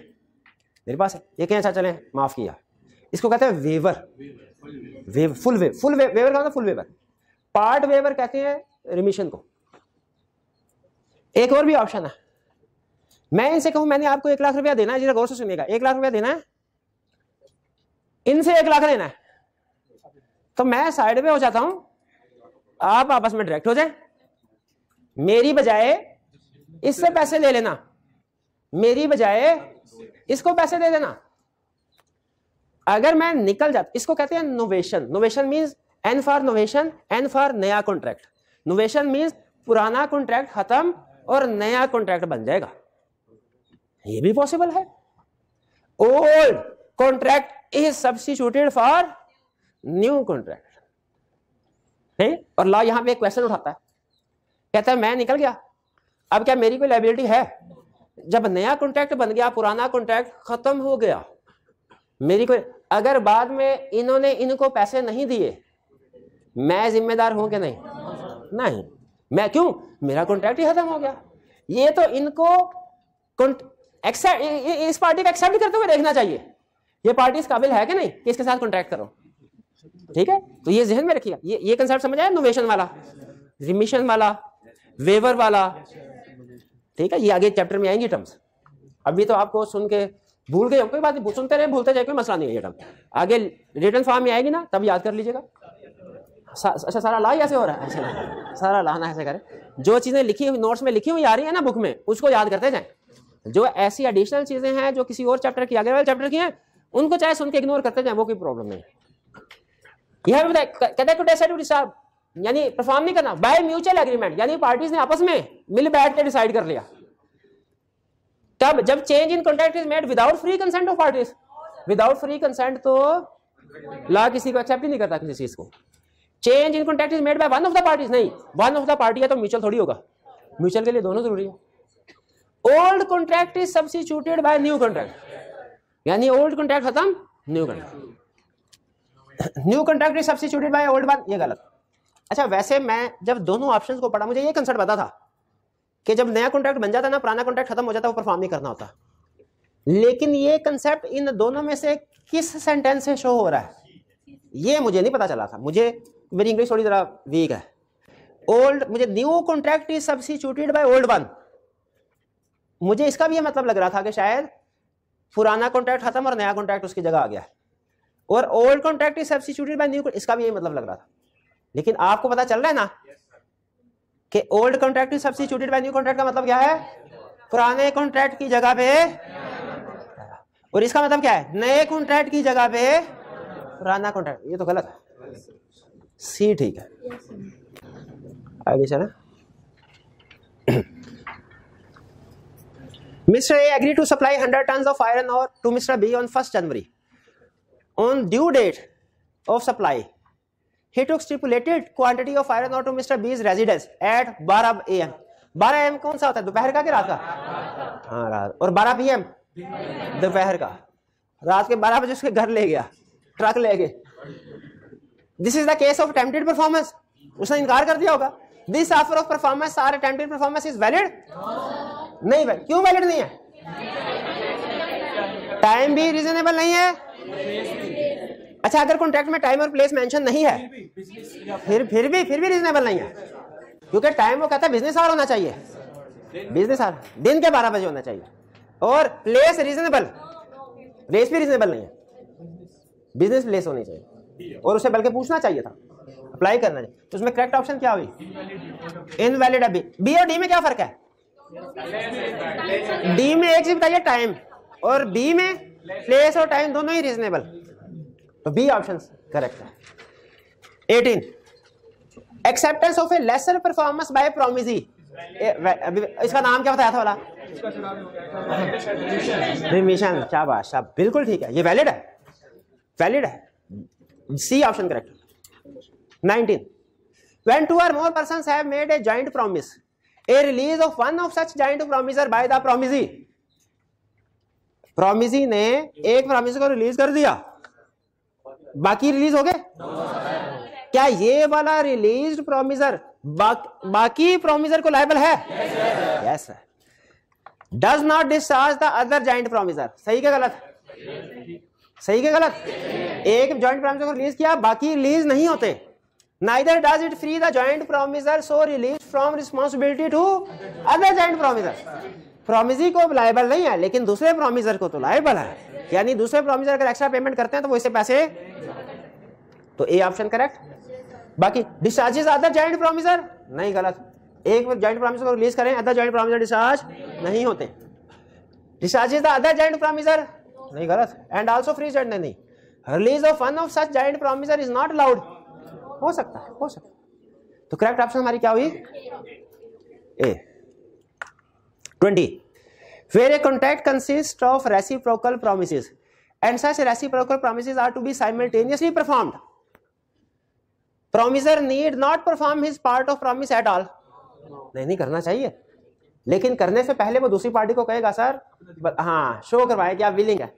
मेरे पास है, ये कहें अच्छा चले माफ किया, इसको कहते हैं वेवर, फुल वेवर का मतलब फुल वेवर, पार्ट वेवर कहते हैं रिमिशन को। एक और भी ऑप्शन है, मैं इनसे कहूं मैंने आपको 1 लाख रुपया देना है, जरा गौर से सुनिएगा, 1 लाख रुपया देना है, इनसे 1 लाख लेना है, तो मैं साइड में हो जाता हूं, आप आपस में डायरेक्ट हो जाए, मेरी बजाय इससे पैसे ले लेना, मेरी बजाय इसको पैसे दे देना। अगर मैं निकल जाता, इसको कहते हैं novation. Novation means N for novation, N for नया कॉन्ट्रैक्ट। नोवेशन मींस पुराना कॉन्ट्रैक्ट खत्म और नया कॉन्ट्रैक्ट बन जाएगा, ये भी पॉसिबल है। Old contract is substituted for new contract, नहीं? और लॉ यहां पे एक क्वेश्चन उठाता है, कहता है मैं निकल गया, अब क्या मेरी कोई लायबिलिटी है? जब नया कॉन्ट्रैक्ट बन गया, पुराना कॉन्ट्रैक्ट खत्म हो गया, मेरी कोई, अगर बाद में इन्होंने इनको पैसे नहीं दिए, मैं जिम्मेदार हूं कि नहीं? नहीं, मैं क्यों? मेरा कॉन्ट्रैक्ट ही खत्म हो गया। ये तो इनको इस पार्टी को एक्सेप्ट करते हुए देखना चाहिए, ये पार्टी इस काबिल है कि नहीं कि इसके साथ कॉन्ट्रैक्ट करो। ठीक है, तो ये जहन में रखिएगा, ये कंसेप्ट समझ आया, नोवेशन वाला, रिमिशन वाला, वेवर वाला, ठीक है, ये आगे चैप्टर में आएंगी टर्म्स। अभी तो आपको सुन के भूल गए, कोई बात नहीं, सुनते रहे भूलते जाए, कोई मसला नहीं है, ये टर्म आगे रिटन फॉर्म में आएगी ना, तब याद कर लीजिएगा। अच्छा सारा ला ऐसे हो रहा है, ऐसे सारा लाना ऐसे करें, जो चीजें लिखी हुई नोट्स में लिखी हुई आ रही है ना बुक में, उसको याद करते जाएं। जो ऐसी एडिशनल चीजें हैं जो किसी और चैप्टर की, आगे वाले चैप्टर की हैं, उनको चाहे सुन के इग्नोर करते जाएं, वो कोई प्रॉब्लम नहीं। यह कहते हैं यानी परफॉर्म नहीं करना बाय म्यूचुअल एग्रीमेंट, यानी पार्टीज ने आपस में मिल बैठ के डिसाइड कर लिया। तब जब change in contract is made without free consent of parties, without free consent तो लॉ किसी को एक्सेप्ट ही नहीं करता किसी चीज को। Change in contract is made by one of the parties, नहीं, वन ऑफ द पार्टी है तो म्यूचुअल थोड़ी होगा, म्यूचुअल के लिए दोनों जरूरी है। Old contract is substituted by new contract, यानी ओल्ड कॉन्ट्रैक्ट खत्म, new contract, new contract is substituted by old one, ये गलत। अच्छा वैसे मैं जब दोनों ऑप्शंस को पढ़ा, मुझे ये कंसेप्ट पता था कि जब नया कॉन्ट्रैक्ट बन जाता ना, पुराना कॉन्ट्रैक्ट खत्म हो जाता, वो परफॉर्म नहीं करना होता। लेकिन ये कंसेप्ट इन दोनों में से किस सेंटेंस से शो हो रहा है, ये मुझे नहीं पता चला था। मुझे, मेरी इंग्लिश थोड़ी जरा वीक है। ओल्ड, मुझे new contract is substituted by old one, मुझे इसका भी ये मतलब लग रहा था कि शायद पुराना कॉन्ट्रैक्ट खत्म और नया कॉन्ट्रैक्ट उसकी जगह आ गया, और old contract is substituted by new, इसका भी यही मतलब लग रहा था। लेकिन आपको पता चल रहा है ना कि old contract is substituted by new contract का मतलब क्या है, पुराने कॉन्ट्रैक्ट की जगह पे, और इसका मतलब क्या है, नए कॉन्ट्रैक्ट की जगह पे पुराना कॉन्ट्रैक्ट। ये तो गलत है, सी ठीक है। आगे चले। Mr. A agreed to supply 100 tons of iron ore to Mr. B on 1st January. On due date of supply, he took stipulated quantity of iron ore to Mr. B's residence at 12 AM. 12 AM कौन सा होता है, दोपहर का कि रात का? हाँ रात। और 12 PM दोपहर का। रात के 12 बजे उसके घर ले गया, ट्रक ले गए। This is the case of attempted performance. उसने इनकार कर दिया होगा। This offer of performance or attempted performance is valid? नहीं वैलिड। क्यों वैलिड नहीं है? टाइम भी रीजनेबल नहीं है। अच्छा अगर कॉन्ट्रैक्ट में टाइम और प्लेस मेंशन नहीं है, फिर भी रीजनेबल नहीं है, क्योंकि टाइम वो कहता है बिजनेस आवर होना चाहिए, बिजनेस आवर दिन के 12 बजे होना चाहिए, और प्लेस रीजनेबल, प्लेस भी रीजनेबल नहीं है, बिजनेस प्लेस होनी चाहिए, और उसे बल्कि पूछना चाहिए था, अप्लाई करना चाहिए। तो उसमें करेक्ट ऑप्शन क्या हुई? इनवैलिड है। बी और डी में क्या फर्क है? डी में एक चीज बताइए टाइम, और बी में प्लेस और टाइम दोनों ही रीजनेबल, तो बी ऑप्शन करेक्ट है। 18 acceptance of A laser performance by promisee, इसका नाम क्या बताया था वाला? रिमिशन। शाबाश, बिल्कुल ठीक है, ये वैलिड है, वैलिड है, C option correct. 19 when two or more persons have made a joint promise, a release of one of such joint promiser by the promisee, promisee ने एक promisee को रिलीज कर दिया, बाकी रिलीज हो गए? क्या ये वाला रिलीज्ड प्रोमिसर बाकी प्रोमिसर को लायबल है? Yes. Does not discharge the other joint promisor, सही के गलत? सही के गलत? एक जॉइंट प्रोमिसर को रिलीज किया, बाकी रिलीज नहीं होते। Neither does it free the joint promiser so released from responsibility to other joint promiser. Promisee को लायबल नहीं है, लेकिन दूसरे प्रोमिसर को तो लायबल है, यानी दूसरे प्रोमिसर अगर एक्स्ट्रा पेमेंट करते हैं तो वो इससे पैसे, तो ए ऑप्शन करेक्ट। बाकी डिस्चार्जेस अदर जॉइंट प्रोमिसर, नहीं गलत। एक जॉइंट प्रोमिसर को रिलीज करें, अदर जॉइंट प्रोमिसर डिस्चार्ज नहीं होते। Discharges the other joint promisor, नहीं गलत। एंड आल्सो फ्री जॉइंट, नहीं। Release of one of such joint promisor is not allowed, हो सकता है, हो सकता है। तो करेक्ट ऑप्शन हमारी क्या हुई? ए। 20 where a contract consists of reciprocal promises and such reciprocal promises are to be simultaneously performed, promiser need not perform his part of promise at all. नहीं करना चाहिए, लेकिन करने से पहले वो दूसरी पार्टी को कहेगा सर हाँ शो करवाए कि आप विलिंग है।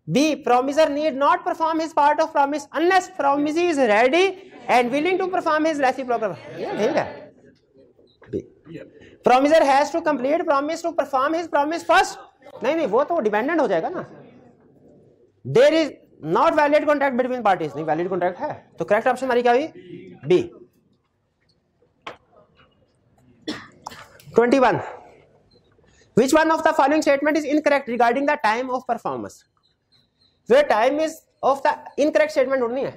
B, promiser need not perform his part of promise unless promisee is ready and willing to perform his reciprocal. ठीक है। B, promiser has to complete promise to perform his promise first. नहीं, वो तो dependent हो जाएगा ना। There is not valid contract between parties, नहीं valid contract है, तो करेक्ट ऑप्शन हमारी क्या हुई? B. 21 which one of the following statement is incorrect regarding the time of performance? where time is of the incorrect statement ढूंढनी है।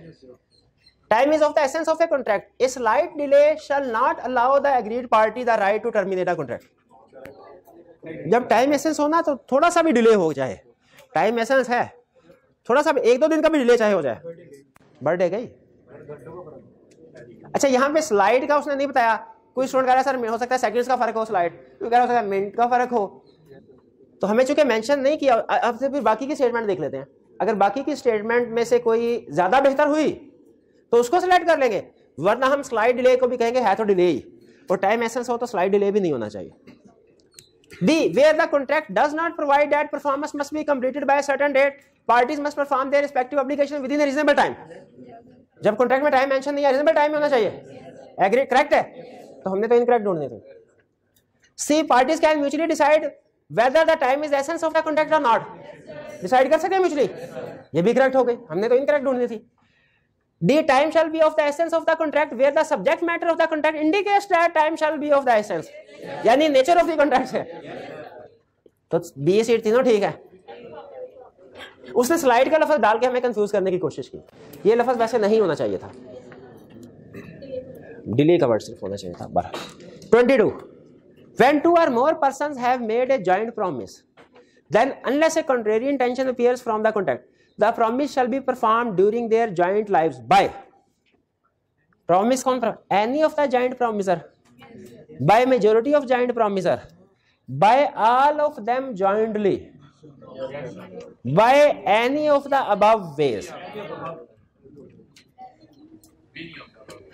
time is of the essence of a contract, a slight delay shall not allow the agreed party the right to terminate a contract। जब time essence होना तो थोड़ा सा भी delay हो जाए, टाइम एसेंस है, थोड़ा सा भी 1-2 दिन का भी डिले चाहे हो जाए, बर्थडे गई। अच्छा यहाँ पे स्लाइड का उसने नहीं बताया, कोई स्टूडेंट कह रहा है सर हो सकता है सेकंड्स का फर्क हो, स्लाइड कोई कह रहा हो सकता है मिनट का फर्क हो, तो हमें चूंकि मेंशन नहीं किया, अब से फिर बाकी की स्टेटमेंट देख लेते हैं। अगर बाकी की स्टेटमेंट में से कोई ज्यादा बेहतर हुई तो उसको सिलेक्ट कर लेंगे, वरना हम स्लाइड डिले को भी कहेंगे है तो डिले ही, और टाइम एसेंस हो तो स्लाइड डिले भी नहीं होना चाहिए। D where the contract does not provide that performance must be completed by a certain date, parties must perform their respective obligation within a reasonable time। जब contract में time mention नहीं है, reasonable time होना चाहिए, agree, correct है, तो हमने तो इनकरेक्ट ढूंढने थे। C parties can mutually decide whether the time is the essence of the contract or not, decide कर सकते हैं म्यूचुअली, ये भी करेक्ट हो गई, हमने तो इनकरेक्ट ढूंढनी थी। D time shall be of the essence of the contract where the subject matter of the contract indicates that time shall be of the essence, यानी नेचर ऑफ द कॉन्ट्रैक्ट है, तो B seat तीनों ठीक है। उसने slide का लफ्ज डाल के हमें कंफ्यूज करने की कोशिश की, ये लफ्ज वैसे नहीं होना चाहिए था, डिले का वर्ड सिर्फ होना चाहिए था। 22 when 2 or more persons have made a joint promise, then unless a contrary intention appears from the contract, the promise shall be performed during their joint lives by promise कौन, any of the joint promiser, by majority of joint promiser, by all of them jointly, by any of the above ways।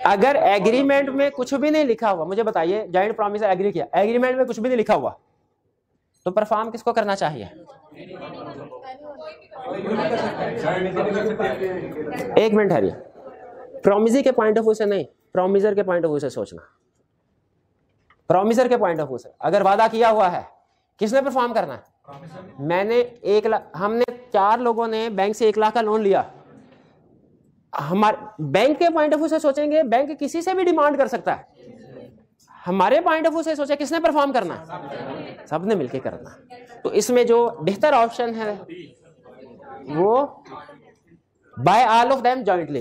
अगर agreement में कुछ भी नहीं लिखा हुआ, मुझे बताइए जॉइंट प्रॉमिस एग्री किया, एग्रीमेंट में कुछ भी नहीं लिखा हुआ, तो परफॉर्म किसको करना चाहिए? एक मिनट हरिए, प्रॉमिसी के पॉइंट ऑफ व्यू से नहीं, प्रॉमिसर के पॉइंट ऑफ व्यू से सोचना। प्रॉमिसर के पॉइंट ऑफ व्यू से अगर वादा किया हुआ है, किसने परफॉर्म करना है? मैंने 1 लाख, हमने 4 लोगों ने बैंक से 1 लाख का लोन लिया, हमारे बैंक के पॉइंट ऑफ व्यू से सोचेंगे, बैंक किसी से भी डिमांड कर सकता है, हमारे पॉइंट ऑफ व्यू से सोचे किसने परफॉर्म करना है? सबने मिलके करना। तो इसमें जो बेहतर ऑप्शन है वो by all of them jointly.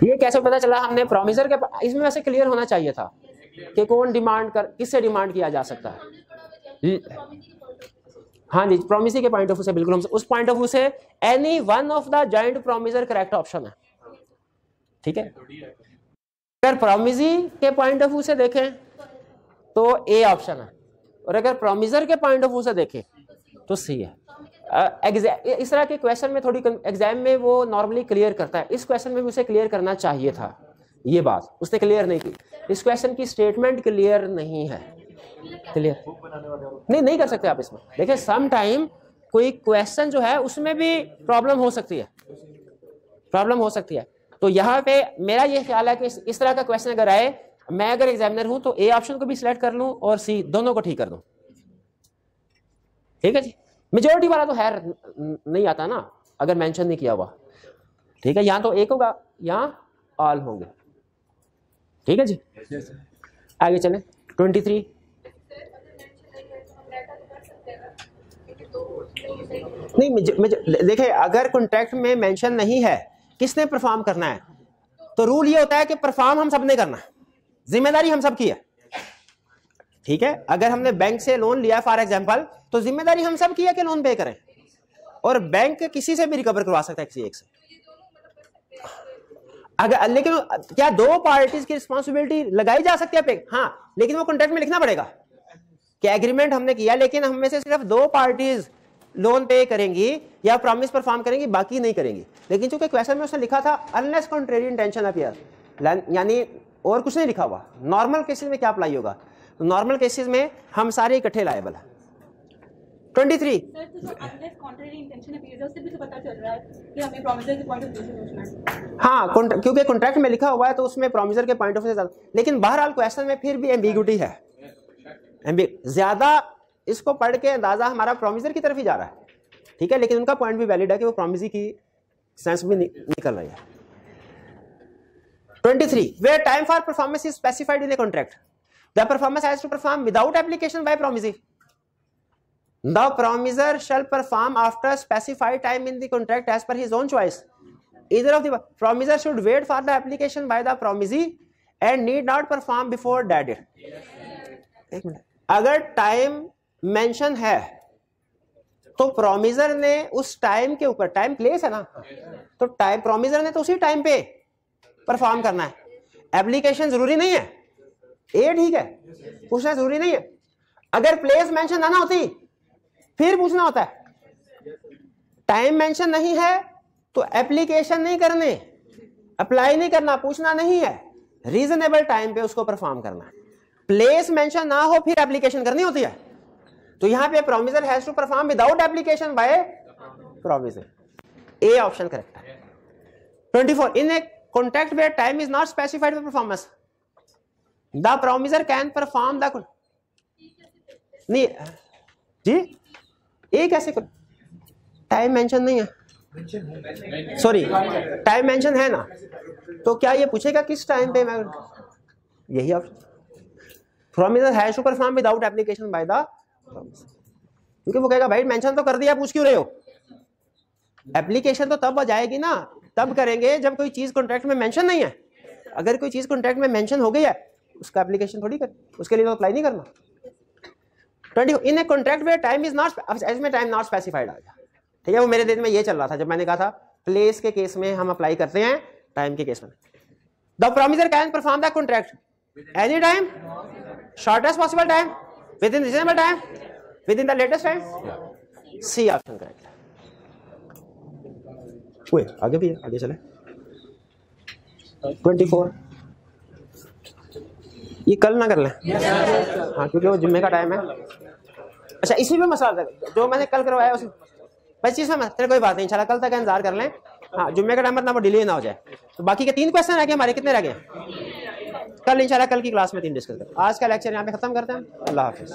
ये कैसे पता चला? हमने प्रॉमिसर के, इसमें वैसे क्लियर होना चाहिए था कि कौन डिमांड कर, किससे डिमांड किया जा सकता है। हाँ जी, प्रॉमिसी के पॉइंट ऑफ व्यू से बिल्कुल, हम उस पॉइंट ऑफ व्यू से any one of the joint promiser correct option है, ठीक है। अगर प्रॉमिसी के पॉइंट ऑफ व्यू से देखें तो ए ऑप्शन है, और अगर प्रॉमिसर के पॉइंट ऑफ व्यू से देखें तो सी है। इस तरह के क्वेश्चन में थोड़ी एग्जाम में वो नॉर्मली क्लियर करता है, इस क्वेश्चन में भी उसे क्लियर करना चाहिए था, ये बात उसने क्लियर नहीं की। इस क्वेश्चन की स्टेटमेंट क्लियर नहीं है, क्लियर नहीं कर सकते आप इसमें। देखिए सम टाइम कोई क्वेश्चन जो है उसमें भी प्रॉब्लम हो सकती है, तो यहाँ पे मेरा ये ख्याल है कि इस तरह का क्वेश्चन अगर आए, मैं अगर एग्जामिनर हूं तो ए ऑप्शन को भी सिलेक्ट कर लूं और सी, दोनों को ठीक कर दूं, ठीक है जी। मेजोरिटी वाला तो है नहीं आता ना, अगर मेंशन नहीं किया हुआ, ठीक है। यहाँ तो एक होगा, यहाँ ऑल होंगे, ठीक है जी। आगे चले 23। नहीं देखिए, अगर कॉन्ट्रैक्ट में मेंशन नहीं है किसने परफॉर्म करना है, तो रूल ये होता है कि परफॉर्म हम सबने करना है, जिम्मेदारी हम सब की है, ठीक है। अगर हमने बैंक से लोन लिया फॉर एग्जांपल, तो जिम्मेदारी हम सब की है कि लोन पे करें, और बैंक किसी से भी रिकवर करवा सकता है, किसी एक से। अगर लेकिन क्या 2 पार्टीज की रिस्पॉन्सिबिलिटी लगाई जा सकती है पे? हाँ, लेकिन वो कॉन्ट्रैक्ट में लिखना पड़ेगा कि एग्रीमेंट हमने किया, लेकिन हम में से सिर्फ 2 पार्टीज लोन पे करेंगी या प्रॉमिस परफॉर्म करेंगी, बाकी नहीं करेंगी। लेकिन चूंकि क्वेश्चन में उसने लिखा था अनलेस कॉन्ट्रेरी इंटेंशन अपीयर, यानी और कुछ नहीं लिखा हुआ। नॉर्मल केसेस में क्या अप्लाई होगा? तो नॉर्मल केसेस में हम सारे इकट्ठे लायबल है। 23 हाँ, क्योंकि कॉन्ट्रैक्ट में लिखा हुआ है तो उसमें प्रॉमिसर के पॉइंट ऑफ व्यू से, लेकिन बहरहाल क्वेश्चन में फिर भी एम्बिग्यूटी है, ज्यादा इसको पढ़ के अंदाजा हमारा प्रोमिसर की तरफ ही जा रहा है, ठीक है, लेकिन उनका पॉइंट भी वैलिड है कि वो प्रोमिसी की सेंस भी निकल रही है। 23 where time for performance is specified in a contract, the performance has to perform without application by promisee. The promiser shall perform after specified time in the contract as per his own choice. Either of the promiser should wait for the application by the promisee and need not perform before that date. एक minute, अगर time mention है तो promisor ने उस time के ऊपर, time place है ना, तो टाइम प्रोमिसर ने तो उसी टाइम पे परफॉर्म करना है, एप्लीकेशन जरूरी नहीं है। ए ठीक है, पूछना जरूरी नहीं है। अगर प्लेस मेंशन ना होती फिर पूछना होता है। टाइम मेंशन नहीं है तो एप्लीकेशन नहीं करने, अप्लाई नहीं करना, पूछना नहीं है, रीजनेबल टाइम पे उसको परफॉर्म करना है। प्लेस मेंशन ना हो फिर एप्लीकेशन करनी होती है। तो यहां पे promisor has to perform without application by promisor. A option correct है। 24 in a contract where time is not specified for performance, the promisor can perform the नहीं जी, ए कैसे कर, टाइम मेंशन नहीं है, सॉरी टाइम मेंशन है ना, तो क्या ये पूछेगा किस टाइम पे मैं, यही option promiser has to perform without application by the promiser, क्योंकि वो कहेगा भाई मेंशन तो कर दिया, पूछ क्यों रहे हो। एप्लीकेशन तो तब आ जाएगी ना, तब करेंगे जब कोई चीज कॉन्ट्रैक्ट में मेंशन नहीं है। अगर कोई चीज कॉन्ट्रैक्ट में मेंशन हो गई है उसका एप्लीकेशन थोड़ी कर, उसके लिए तो अप्लाई नहीं करना। 20 in a contract where time is not, इसमें टाइम नॉट स्पेसिफाइड आ गया, ठीक है। वो मेरे दिन में ये चल रहा था जब मैंने कहा था प्लेस के केस में हम अप्लाई करते हैं, टाइम के केस में the promisor can perform the contract any time, shortest possible time, within reasonable time, within the latest time. C option correct है। आगे भी है, आगे चले। 24 ये कल ना कर लें, हाँ, क्योंकि वो जुम्मे का टाइम है। अच्छा, इसी में मसला जो मैंने कल करवाया उसी 25 में, तेरे कोई बात नहीं, इंशाल्लाह कल तक इंतजार कर लें। हाँ, जुम्मे का टाइम ना वो डिले ना हो जाए। तो बाकी के 3 क्वेश्चन रह गए हमारे, कितने रह गए? कल इंशाल्लाह कल की क्लास में 3 डिस्कस करें। आज का लेक्चर यहाँ पे खत्म करते हैं। अल्लाह हाफिज।